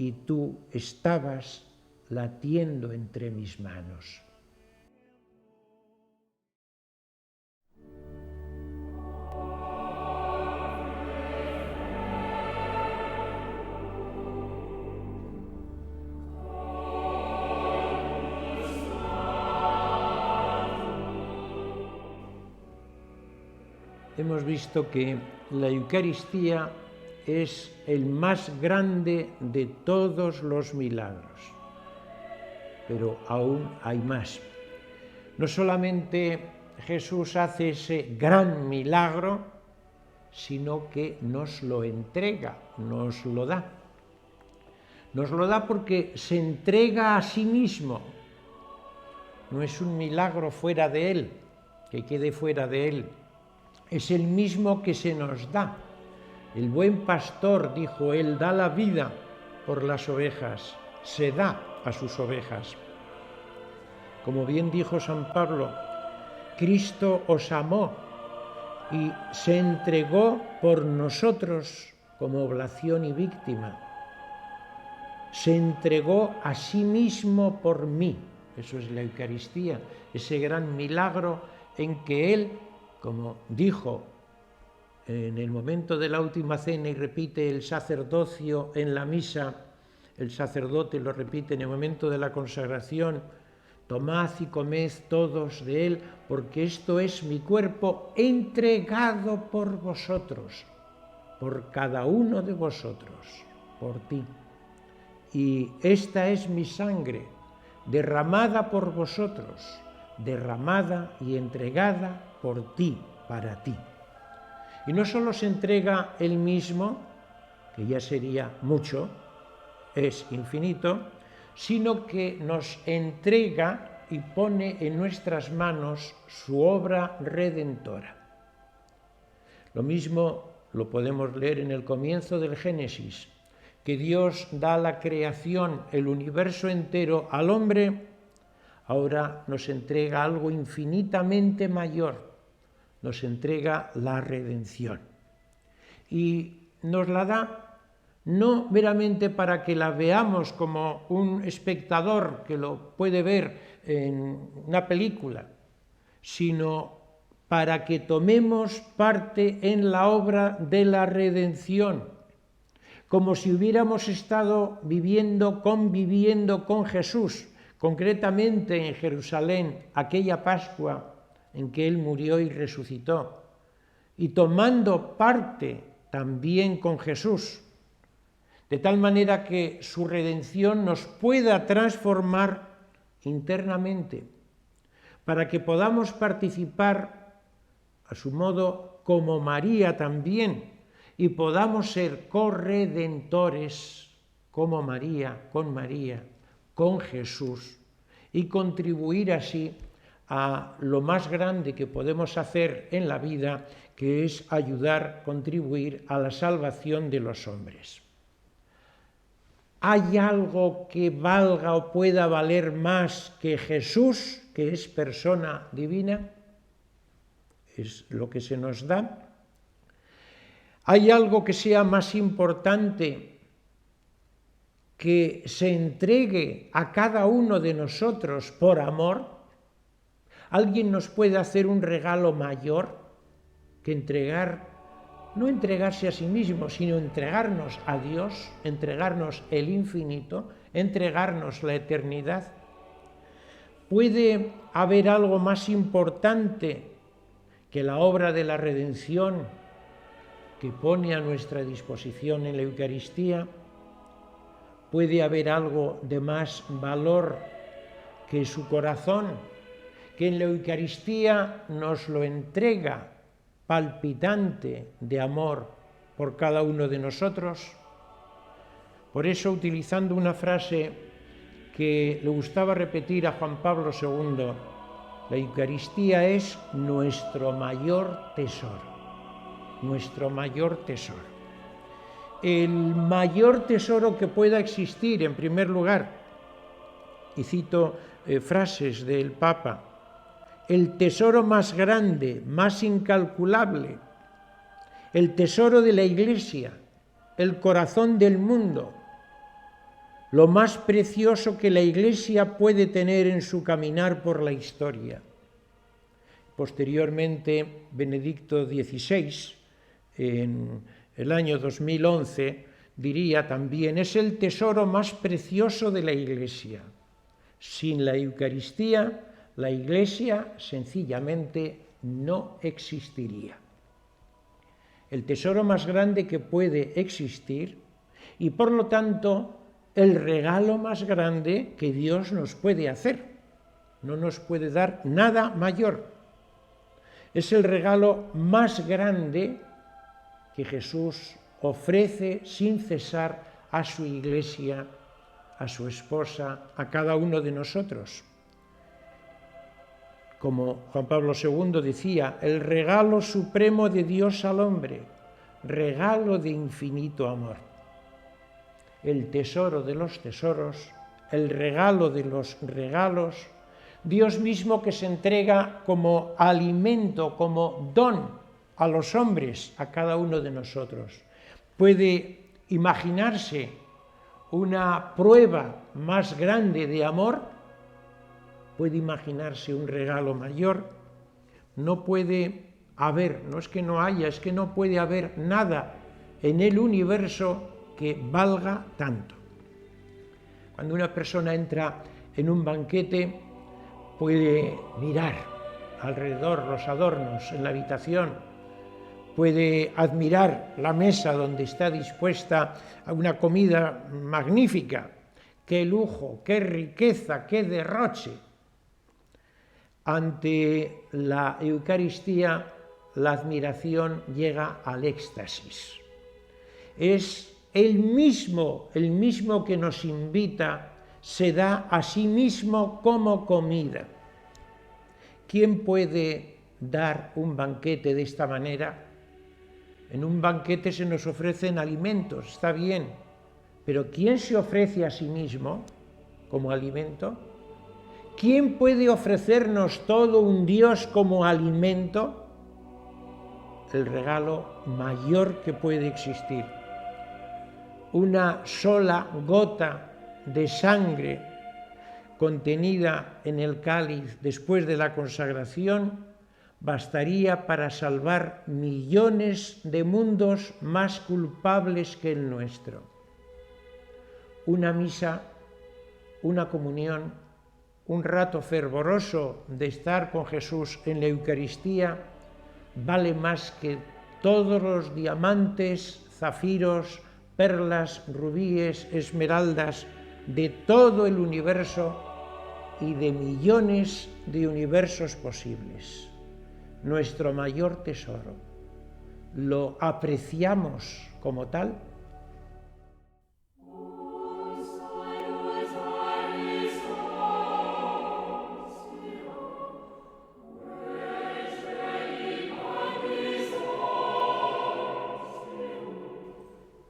y tú estabas latiendo entre mis manos. Hemos visto que la Eucaristía es el más grande de todos los milagros, pero aún hay más. No solamente Jesús hace ese gran milagro, sino que nos lo entrega, nos lo da. Nos lo da porque se entrega a sí mismo. No es un milagro fuera de él, que quede fuera de él. Es el mismo que se nos da. El buen pastor, dijo él, da la vida por las ovejas, se da a sus ovejas. Como bien dijo San Pablo, Cristo os amó y se entregó por nosotros como oblación y víctima. Se entregó a sí mismo por mí. Eso es la Eucaristía, ese gran milagro en que él, como dijo en el momento de la última cena y repite el sacerdocio en la misa, el sacerdote lo repite en el momento de la consagración: tomad y comed todos de él, porque esto es mi cuerpo entregado por vosotros, por cada uno de vosotros, por ti. Y esta es mi sangre, derramada por vosotros, derramada y entregada por ti, para ti. Y no solo se entrega él mismo, que ya sería mucho, es infinito, sino que nos entrega y pone en nuestras manos su obra redentora. Lo mismo lo podemos leer en el comienzo del Génesis, que Dios da la creación, el universo entero al hombre. Ahora nos entrega algo infinitamente mayor, nos entrega la redención. Y nos la da no meramente para que la veamos como un espectador que lo puede ver en una película, sino para que tomemos parte en la obra de la redención, como si hubiéramos estado conviviendo con Jesús, concretamente en Jerusalén, aquella Pascua en que él murió y resucitó, y tomando parte también con Jesús, de tal manera que su redención nos pueda transformar internamente, para que podamos participar a su modo como María también, y podamos ser corredentores como María, con Jesús, y contribuir así a lo más grande que podemos hacer en la vida, que es ayudar, contribuir a la salvación de los hombres. ¿Hay algo que valga o pueda valer más que Jesús, que es persona divina? Es lo que se nos da. ¿Hay algo que sea más importante que se entregue a cada uno de nosotros por amor? ¿Alguien nos puede hacer un regalo mayor que no entregarse a sí mismo, sino entregarnos a Dios, entregarnos el infinito, entregarnos la eternidad? ¿Puede haber algo más importante que la obra de la redención que pone a nuestra disposición en la Eucaristía? ¿Puede haber algo de más valor que su corazón, que en la Eucaristía nos lo entrega palpitante de amor por cada uno de nosotros? Por eso, utilizando una frase que le gustaba repetir a Juan Pablo II, la Eucaristía es nuestro mayor tesoro. Nuestro mayor tesoro. El mayor tesoro que pueda existir, en primer lugar, y cito frases del Papa: el tesoro más grande, más incalculable, el tesoro de la Iglesia, el corazón del mundo, lo más precioso que la Iglesia puede tener en su caminar por la historia. Posteriormente, Benedicto XVI, en el año 2011, diría también: es el tesoro más precioso de la Iglesia. Sin la Eucaristía, la Iglesia sencillamente no existiría. El tesoro más grande que puede existir y, por lo tanto, el regalo más grande que Dios nos puede hacer. No nos puede dar nada mayor. Es el regalo más grande que Jesús ofrece sin cesar a su Iglesia, a su esposa, a cada uno de nosotros. Como Juan Pablo II decía, el regalo supremo de Dios al hombre, regalo de infinito amor. El tesoro de los tesoros, el regalo de los regalos, Dios mismo que se entrega como alimento, como don a los hombres, a cada uno de nosotros. ¿Puede imaginarse una prueba más grande de amor? ¿Puede imaginarse un regalo mayor? No puede haber, no es que no haya, es que no puede haber nada en el universo que valga tanto. Cuando una persona entra en un banquete, puede mirar alrededor los adornos en la habitación, puede admirar la mesa donde está dispuesta una comida magnífica. ¡Qué lujo, qué riqueza, qué derroche! Ante la Eucaristía, la admiración llega al éxtasis. Es el mismo que nos invita, se da a sí mismo como comida. ¿Quién puede dar un banquete de esta manera? En un banquete se nos ofrecen alimentos, está bien, pero ¿quién se ofrece a sí mismo como alimento? ¿Quién puede ofrecernos todo un Dios como alimento? El regalo mayor que puede existir. Una sola gota de sangre contenida en el cáliz después de la consagración bastaría para salvar millones de mundos más culpables que el nuestro. Una misa, una comunión, un rato fervoroso de estar con Jesús en la Eucaristía vale más que todos los diamantes, zafiros, perlas, rubíes, esmeraldas de todo el universo y de millones de universos posibles. Nuestro mayor tesoro. ¿Lo apreciamos como tal?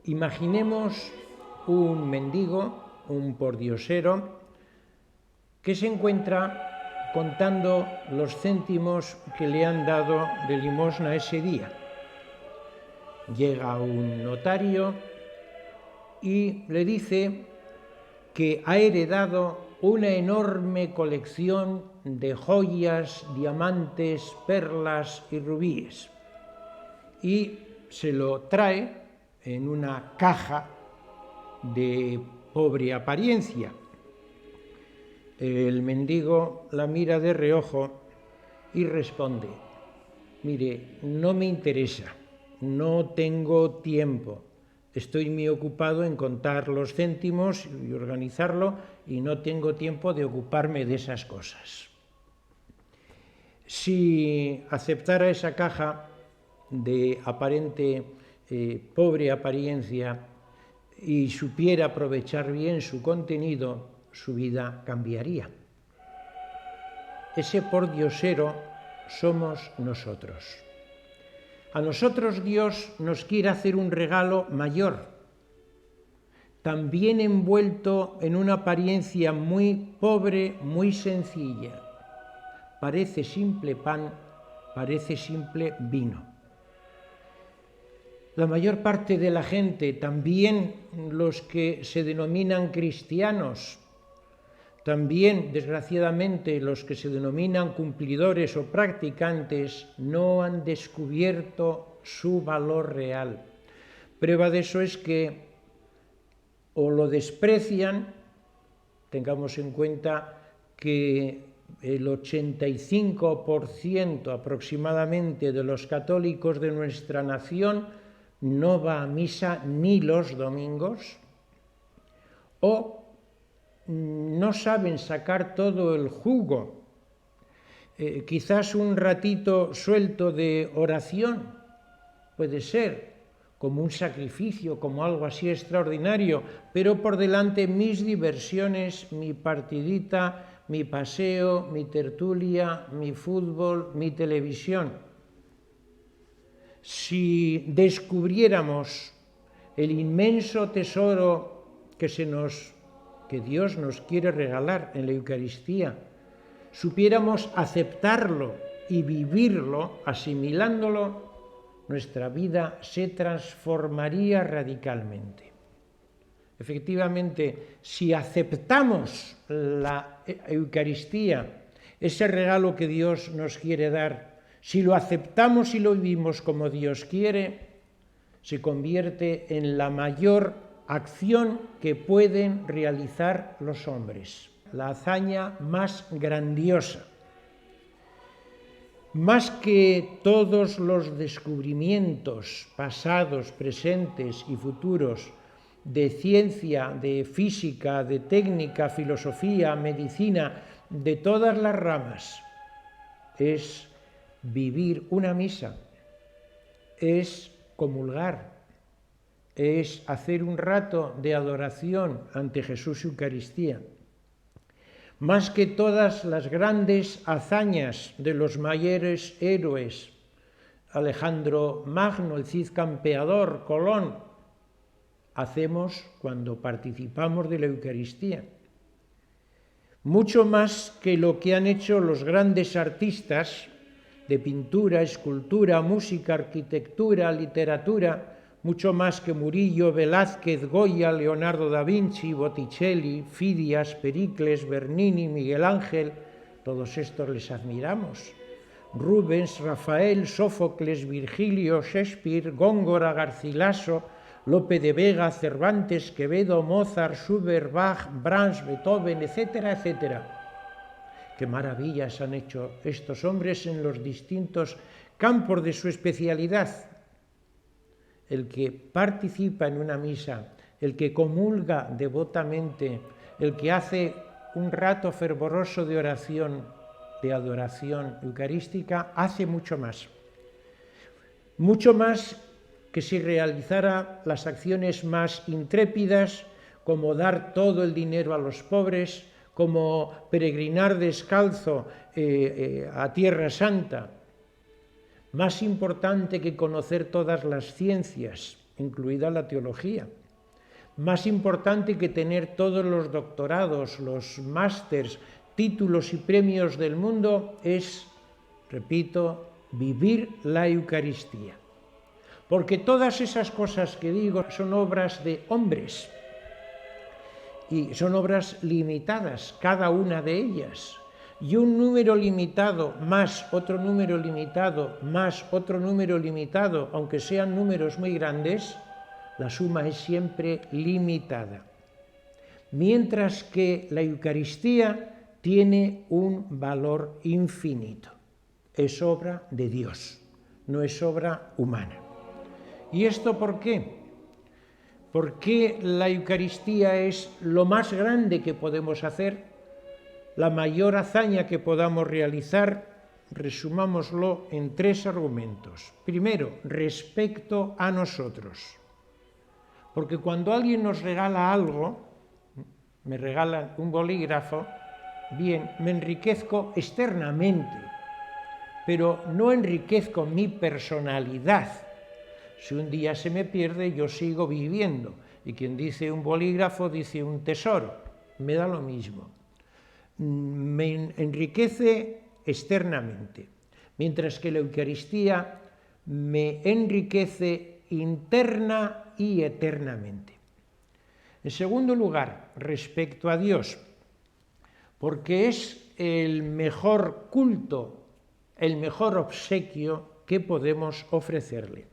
Imaginemos un mendigo, un pordiosero, que se encuentra contando los céntimos que le han dado de limosna ese día. Llega un notario y le dice que ha heredado una enorme colección de joyas, diamantes, perlas y rubíes, y se lo trae en una caja de pobre apariencia. El mendigo la mira de reojo y responde: mire, no me interesa, no tengo tiempo, estoy muy ocupado en contar los céntimos y organizarlo y no tengo tiempo de ocuparme de esas cosas. Si aceptara esa caja de aparente pobre apariencia y supiera aprovechar bien su contenido, su vida cambiaría. Ese pordiosero somos nosotros. A nosotros Dios nos quiere hacer un regalo mayor, también envuelto en una apariencia muy pobre, muy sencilla. Parece simple pan, parece simple vino. La mayor parte de la gente, también los que se denominan cristianos, también, desgraciadamente, los que se denominan cumplidores o practicantes, no han descubierto su valor real. Prueba de eso es que o lo desprecian, tengamos en cuenta que el 85% aproximadamente de los católicos de nuestra nación no va a misa ni los domingos, o no saben sacar todo el jugo. Quizás un ratito suelto de oración puede ser como un sacrificio, como algo así extraordinario, pero por delante mis diversiones, mi partidita, mi paseo, mi tertulia, mi fútbol, mi televisión. Si descubriéramos el inmenso tesoro que Dios nos quiere regalar en la Eucaristía, supiéramos aceptarlo y vivirlo, asimilándolo, nuestra vida se transformaría radicalmente. Efectivamente, si aceptamos la Eucaristía, ese regalo que Dios nos quiere dar, si lo aceptamos y lo vivimos como Dios quiere, se convierte en la mayor acción que pueden realizar los hombres, la hazaña más grandiosa. Más que todos los descubrimientos pasados, presentes y futuros de ciencia, de física, de técnica, filosofía, medicina, de todas las ramas, es vivir una misa, es comulgar, es hacer un rato de adoración ante Jesús Eucaristía. Más que todas las grandes hazañas de los mayores héroes, Alejandro Magno, el Cid Campeador, Colón, hacemos cuando participamos de la Eucaristía. Mucho más que lo que han hecho los grandes artistas de pintura, escultura, música, arquitectura, literatura, mucho más que Murillo, Velázquez, Goya, Leonardo da Vinci, Botticelli, Fidias, Pericles, Bernini, Miguel Ángel, todos estos les admiramos. Rubens, Rafael, Sófocles, Virgilio, Shakespeare, Góngora, Garcilaso, Lope de Vega, Cervantes, Quevedo, Mozart, Schubert, Bach, Brahms, Beethoven, etcétera, etcétera. Qué maravillas han hecho estos hombres en los distintos campos de su especialidad. El que participa en una misa, el que comulga devotamente, el que hace un rato fervoroso de oración, de adoración eucarística, hace mucho más. Mucho más que si realizara las acciones más intrépidas, como dar todo el dinero a los pobres, como peregrinar descalzo a Tierra Santa. Más importante que conocer todas las ciencias, incluida la teología. Más importante que tener todos los doctorados, los másters, títulos y premios del mundo es, repito, vivir la Eucaristía. Porque todas esas cosas que digo son obras de hombres y son obras limitadas, cada una de ellas. Y un número limitado más otro número limitado más otro número limitado, aunque sean números muy grandes, la suma es siempre limitada. Mientras que la Eucaristía tiene un valor infinito. Es obra de Dios, no es obra humana. ¿Y esto por qué? Porque la Eucaristía es lo más grande que podemos hacer, la mayor hazaña que podamos realizar. Resumámoslo en 3 argumentos. Primero, respecto a nosotros. Porque cuando alguien nos regala algo, me regalan un bolígrafo, bien, me enriquezco externamente, pero no enriquezco mi personalidad. Si un día se me pierde, yo sigo viviendo. Y quien dice un bolígrafo, dice un tesoro. Me da lo mismo. Me enriquece externamente. Mientras que la Eucaristía me enriquece interna y eternamente. En segundo lugar, respecto a Dios, porque es el mejor culto, el mejor obsequio que podemos ofrecerle.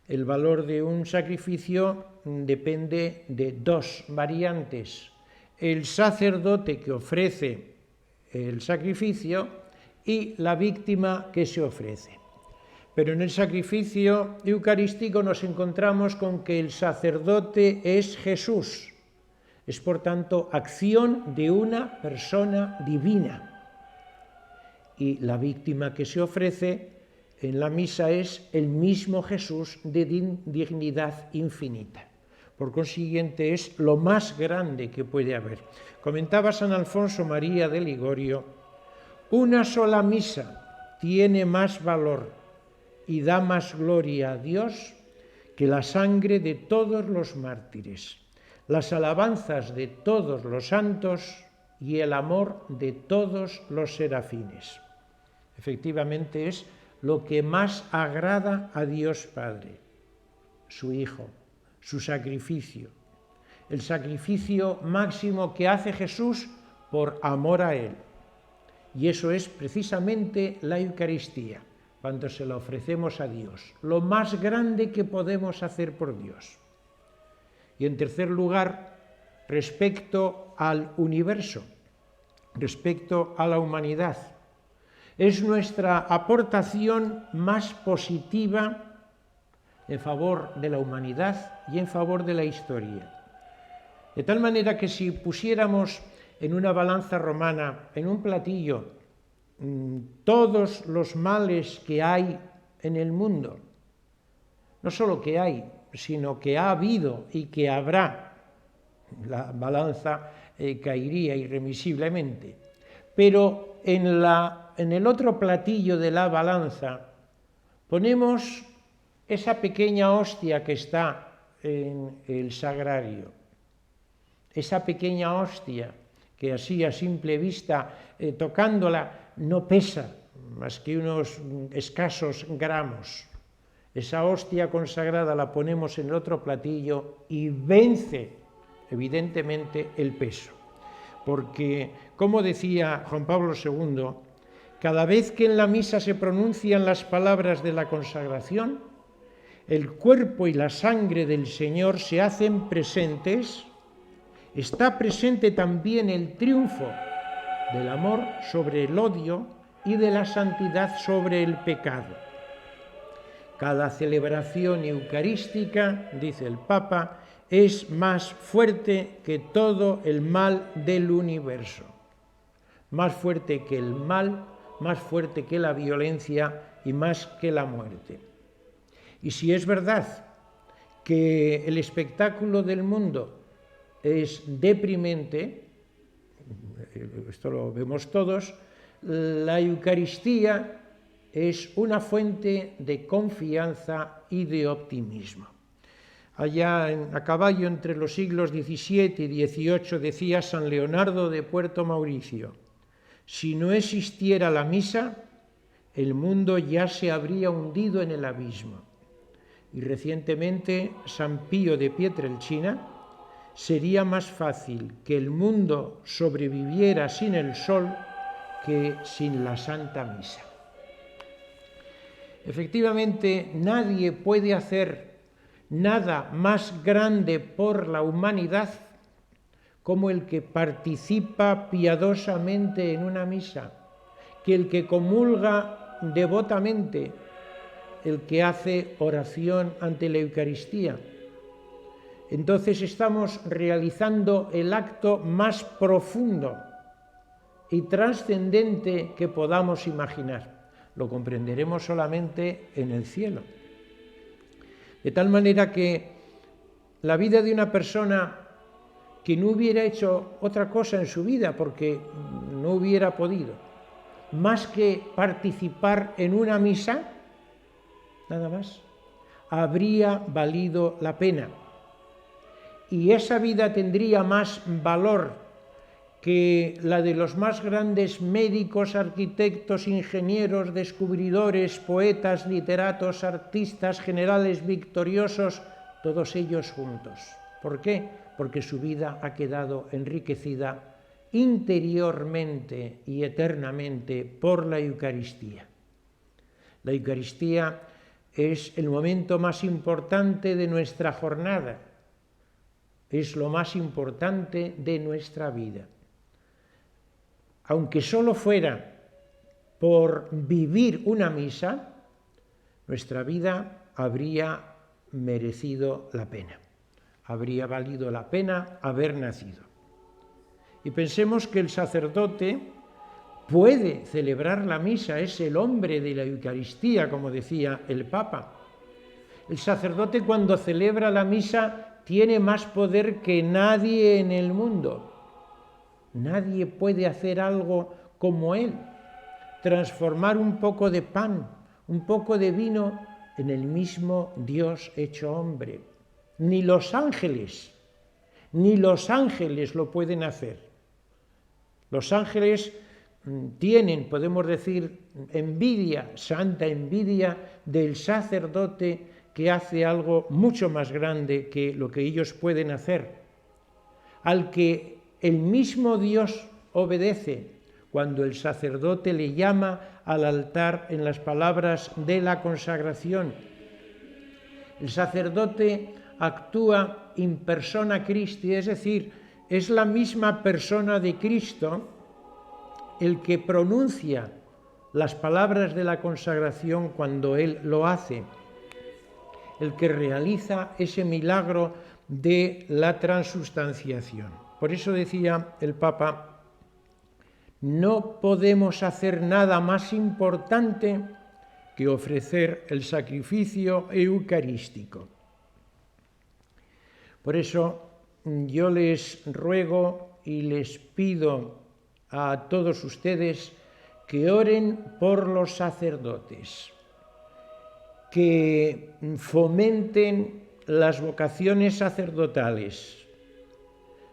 El valor de un sacrificio depende de dos variantes: el sacerdote que ofrece el sacrificio y la víctima que se ofrece. Pero en el sacrificio eucarístico nos encontramos con que el sacerdote es Jesús. Es, por tanto, acción de una persona divina. Y la víctima que se ofrece en la misa es el mismo Jesús de dignidad infinita. Por consiguiente, es lo más grande que puede haber. Comentaba San Alfonso María de Ligorio: una sola misa tiene más valor y da más gloria a Dios que la sangre de todos los mártires, las alabanzas de todos los santos y el amor de todos los serafines. Efectivamente, es lo que más agrada a Dios Padre, su Hijo, su sacrificio, el sacrificio máximo que hace Jesús por amor a Él. Y eso es precisamente la Eucaristía, cuando se la ofrecemos a Dios, lo más grande que podemos hacer por Dios. Y en tercer lugar, respecto al universo, respecto a la humanidad, es nuestra aportación más positiva en favor de la humanidad y en favor de la historia. De tal manera que si pusiéramos en una balanza romana, en un platillo, todos los males que hay en el mundo, no solo que hay, sino que ha habido y que habrá, la balanza caería irremisiblemente. Pero en el otro platillo de la balanza ponemos esa pequeña hostia que está en el sagrario, esa pequeña hostia que así a simple vista, tocándola, no pesa más que unos escasos gramos. Esa hostia consagrada la ponemos en el otro platillo y vence, evidentemente, el peso. Porque, como decía Juan Pablo II, cada vez que en la misa se pronuncian las palabras de la consagración, el cuerpo y la sangre del Señor se hacen presentes. Está presente también el triunfo del amor sobre el odio y de la santidad sobre el pecado. Cada celebración eucarística, dice el Papa, es más fuerte que todo el mal del universo. Más fuerte que el mal, más fuerte que la violencia y más que la muerte. Y si es verdad que el espectáculo del mundo es deprimente, esto lo vemos todos, la Eucaristía es una fuente de confianza y de optimismo. Allá a caballo entre los siglos XVII y XVIII decía San Leonardo de Puerto Mauricio: si no existiera la misa, el mundo ya se habría hundido en el abismo. Y recientemente San Pío de Pietrelcina: sería más fácil que el mundo sobreviviera sin el sol que sin la Santa Misa. Efectivamente, nadie puede hacer nada más grande por la humanidad como el que participa piadosamente en una misa, que el que comulga devotamente, el que hace oración ante la Eucaristía. Entonces estamos realizando el acto más profundo y trascendente que podamos imaginar. Lo comprenderemos solamente en el cielo. De tal manera que la vida de una persona que no hubiera hecho otra cosa en su vida porque no hubiera podido, más que participar en una misa, nada más, habría valido la pena. Y esa vida tendría más valor que la de los más grandes médicos, arquitectos, ingenieros, descubridores, poetas, literatos, artistas, generales victoriosos, todos ellos juntos. ¿Por qué? Porque su vida ha quedado enriquecida interiormente y eternamente por la Eucaristía. La Eucaristía es el momento más importante de nuestra jornada, es lo más importante de nuestra vida. Aunque solo fuera por vivir una misa, nuestra vida habría merecido la pena, habría valido la pena haber nacido. Y pensemos que el sacerdote puede celebrar la misa, es el hombre de la Eucaristía, como decía el Papa. El sacerdote, cuando celebra la misa, tiene más poder que nadie en el mundo. Nadie puede hacer algo como él, transformar un poco de pan, un poco de vino en el mismo Dios hecho hombre. Ni los ángeles lo pueden hacer. Los ángeles tienen, podemos decir, envidia, santa envidia del sacerdote que hace algo mucho más grande que lo que ellos pueden hacer, al que el mismo Dios obedece cuando el sacerdote le llama al altar en las palabras de la consagración. El sacerdote actúa in persona Christi, es decir, es la misma persona de Cristo el que pronuncia las palabras de la consagración cuando él lo hace, el que realiza ese milagro de la transubstanciación. Por eso decía el Papa, no podemos hacer nada más importante que ofrecer el sacrificio eucarístico. Por eso yo les ruego y les pido a todos ustedes que oren por los sacerdotes, que fomenten las vocaciones sacerdotales.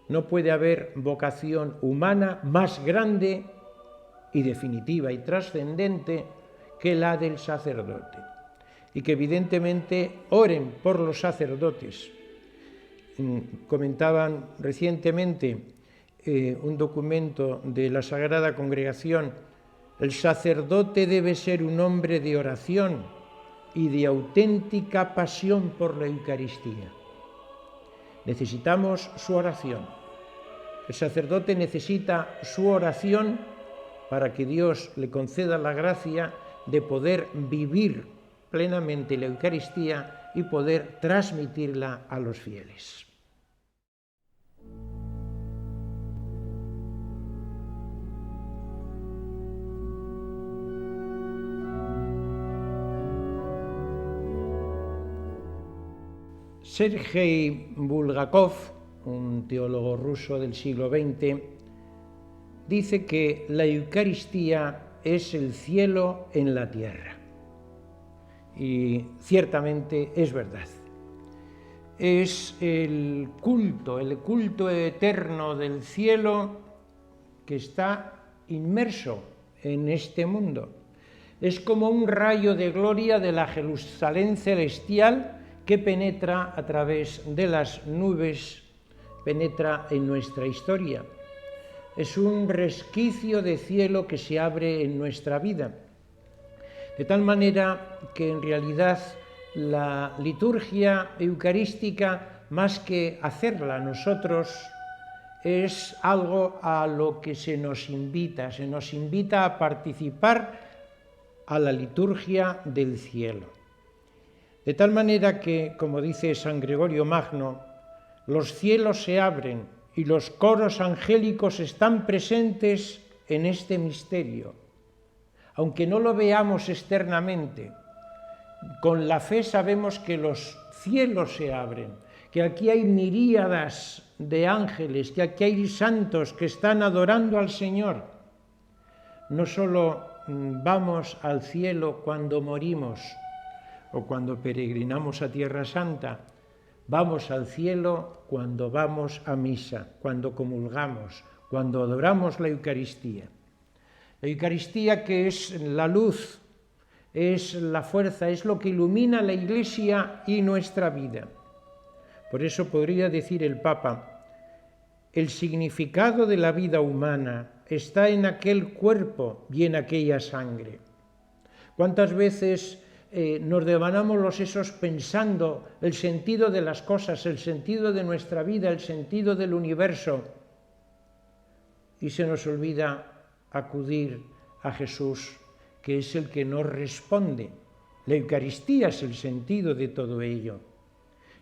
No puede haber vocación humana más grande y definitiva y trascendente que la del sacerdote. Y que evidentemente oren por los sacerdotes. Comentaban recientemente un documento de la Sagrada Congregación, el sacerdote debe ser un hombre de oración y de auténtica pasión por la Eucaristía. Necesitamos su oración. El sacerdote necesita su oración para que Dios le conceda la gracia de poder vivir plenamente la Eucaristía y poder transmitirla a los fieles. Sergei Bulgakov, un teólogo ruso del siglo XX, dice que la Eucaristía es el cielo en la tierra. Y ciertamente es verdad. Es el culto eterno del cielo que está inmerso en este mundo. Es como un rayo de gloria de la Jerusalén celestial que penetra a través de las nubes, penetra en nuestra historia. Es un resquicio de cielo que se abre en nuestra vida. De tal manera que en realidad la liturgia eucarística, más que hacerla nosotros, es algo a lo que se nos invita a participar a la liturgia del cielo. De tal manera que, como dice San Gregorio Magno, los cielos se abren y los coros angélicos están presentes en este misterio. Aunque no lo veamos externamente, con la fe sabemos que los cielos se abren, que aquí hay miríadas de ángeles, que aquí hay santos que están adorando al Señor. No solo vamos al cielo cuando morimos o cuando peregrinamos a Tierra Santa, vamos al cielo cuando vamos a misa, cuando comulgamos, cuando adoramos la Eucaristía. La Eucaristía, que es la luz, es la fuerza, es lo que ilumina la Iglesia y nuestra vida. Por eso podría decir el Papa: el significado de la vida humana está en aquel cuerpo y en aquella sangre. ¿Cuántas veces nos devanamos los sesos pensando el sentido de las cosas, el sentido de nuestra vida, el sentido del universo, y se nos olvida acudir a Jesús, que es el que nos responde? La Eucaristía es el sentido de todo ello.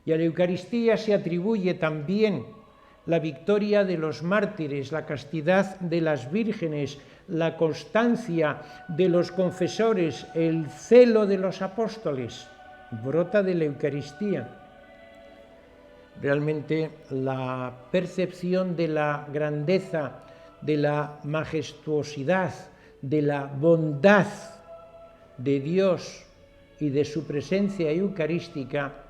Y a la Eucaristía se atribuye también la victoria de los mártires, la castidad de las vírgenes, la constancia de los confesores, el celo de los apóstoles. Brota de la Eucaristía. Realmente la percepción de la grandeza, de la majestuosidad, de la bondad de Dios y de su presencia eucarística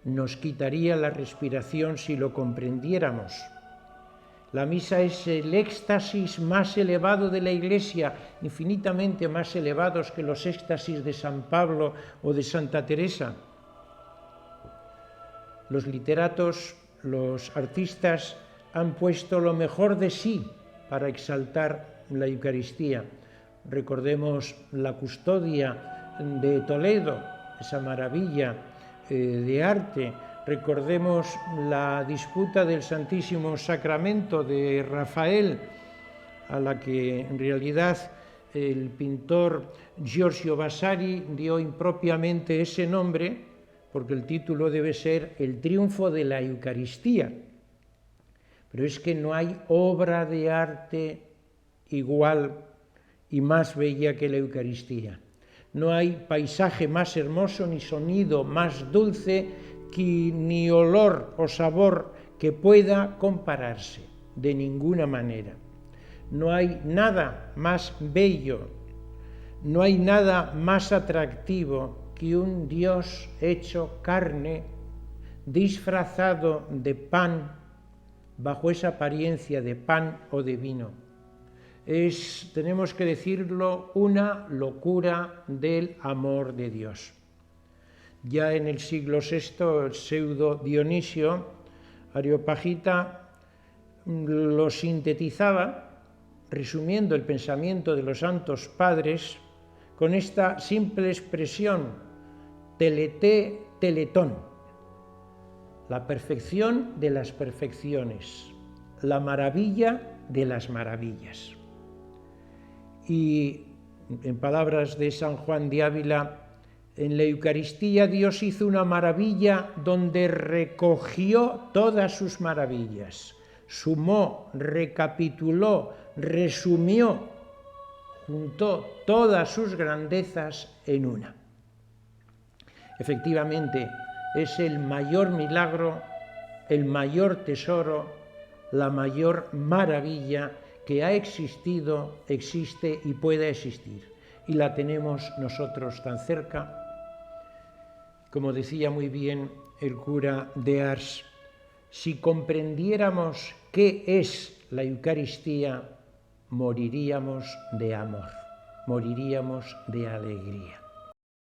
nos quitaría la respiración si lo comprendiéramos. La misa es el éxtasis más elevado de la Iglesia, infinitamente más elevados que los éxtasis de San Pablo o de Santa Teresa. Los literatos, los artistas han puesto lo mejor de sí para exaltar la Eucaristía. Recordemos la custodia de Toledo, esa maravilla de arte. Recordemos la disputa del Santísimo Sacramento de Rafael, a la que en realidad el pintor Giorgio Vasari dio impropiamente ese nombre, porque el título debe ser El triunfo de la Eucaristía. Pero es que no hay obra de arte igual y más bella que la Eucaristía. No hay paisaje más hermoso, ni sonido más dulce, ni olor o sabor que pueda compararse, de ninguna manera. No hay nada más bello, no hay nada más atractivo que un Dios hecho carne, disfrazado de pan, bajo esa apariencia de pan o de vino. Es, tenemos que decirlo, una locura del amor de Dios. Ya en el siglo VI, el pseudo Dionisio Areopagita lo sintetizaba, resumiendo el pensamiento de los santos padres, con esta simple expresión: teleté, teletón, la perfección de las perfecciones, la maravilla de las maravillas. Y en palabras de San Juan de Ávila, en la Eucaristía Dios hizo una maravilla donde recogió todas sus maravillas, sumó, recapituló, resumió, juntó todas sus grandezas en una. Efectivamente, es el mayor milagro, el mayor tesoro, la mayor maravilla que ha existido, existe y pueda existir. Y la tenemos nosotros tan cerca. Como decía muy bien el cura de Ars, si comprendiéramos qué es la Eucaristía, moriríamos de amor, moriríamos de alegría.